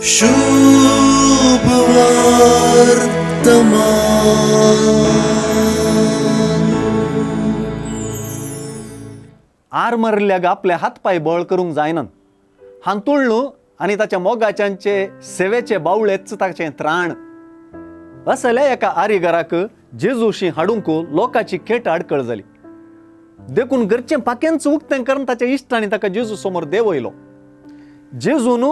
शुभ वर्तमान. आरमरल्याग आपले हातपाय बळ करूंक जायनात. हांतुळणू आणि ताच्या मोगाच्यांचे सेवेचे बावळेच ताचे त्राण. असल्या एका आरीगराक जेजूशी हाडूंक लोकांची खेट आडकळ जाली. देखून घरचे पाक्यांच उक्तें करून ताच्या इश्टांनी ताका जेजू समोर देवयलो. जेजून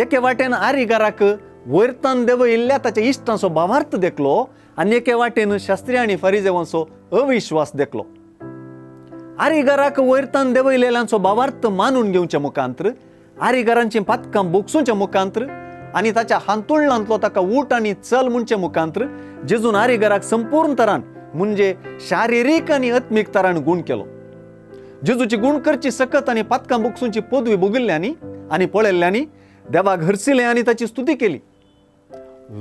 एके वाटेन आरीगराक वैरतान देवयल्ल्या ताच्या इश्टांचो भावार्थ देखलो आनी एके वाटेन शास्त्री आनी फरिजेवांचो अविश्वास देखलो. आरीगराक वैरतान देवयलेल्यांचो भावार्थ मानून घेवच्या मुखांतर, आरीगरांची पातकां बोगसूच्या मुखांतर आनी ताच्या हांतुळांतलो ताका उठ आनी चल म्हणचे मुखांतर जेजून आरीगराक संपूर्ण तरान म्हणजे शारिरीक आनी आत्मीक तरान गुण केलो. जेजूची गुण करची सकत आनी पातकां बोगसूंची पदवी भोगिल्ल्यांनी आनी पळयल्ल्यांनी देवाक हरसिले आनी ताची स्तुती केली.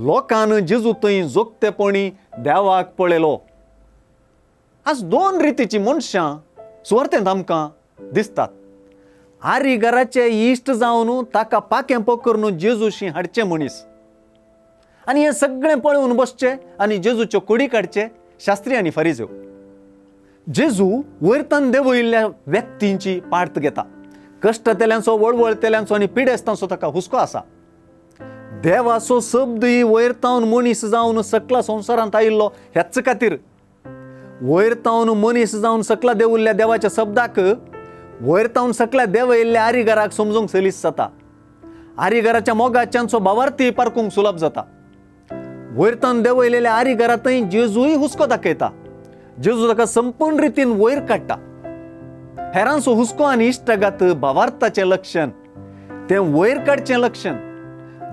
लोकान जेजू थंय जोगतेपणी देवाक पळयलो. आज दोन रितीची मनशां सुवार्थेंत आमकां दिसतात. आरीगराचे इश्ट जावन ताका पाकें पकरून जेजूशी हाडचे मनीस, आनी हें सगळें पळोवन बसचे आनी जेजूच्यो कुडी काडचे शास्त्री आनी फरिजेव. जेजू वैरतान देवयल्ल्या व्यक्तींची पार्त घेता. कश्टतेल्यांचो, वळवळतेल्यांचो आनी पिडेस्तांचो ताका हुस्को आसा. देवाचो शब्द ही वैरतावन मनीस जावन सकला संवसारांत आयिल्लो हेच खातीर. वैरतावन मनीस जावन सकला देवल्ल्या देवाच्या शब्दाक वैरतावन सकल्या देवयल्ल्या आरीगराक समजूंक सलीस जाता. आरीगराच्या मोगाच्यांचो भावार्थी पारखूंक सुलभ जाता. वैरतावन देवयलेल्या आरीगरांतय जेजूय हुस्को दाखयता. जेजू ताका संपूर्ण रितीन वयर काडटा. हेरांचो हुस्को आनी इश्टगात भावार्थाचें लक्षण, तें वयर काडचें लक्षण.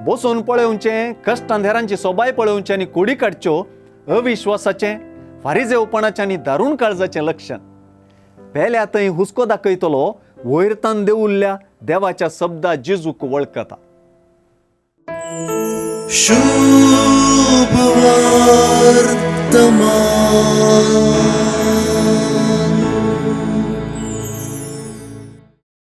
बसून पळोवचें, कश्टांत हेरांची सोबाय पळोवची आनी कुडी काडच्यो अविश्वासाचें, फारिजेवपणाचें आनी दारूण काळजाचें लक्षण. पेल्या थंय हुस्को दाखयतलो वैरतान देवुल्ल्या देवाच्या शब्दा जेजूक वळखता. शुभ वर्तमान.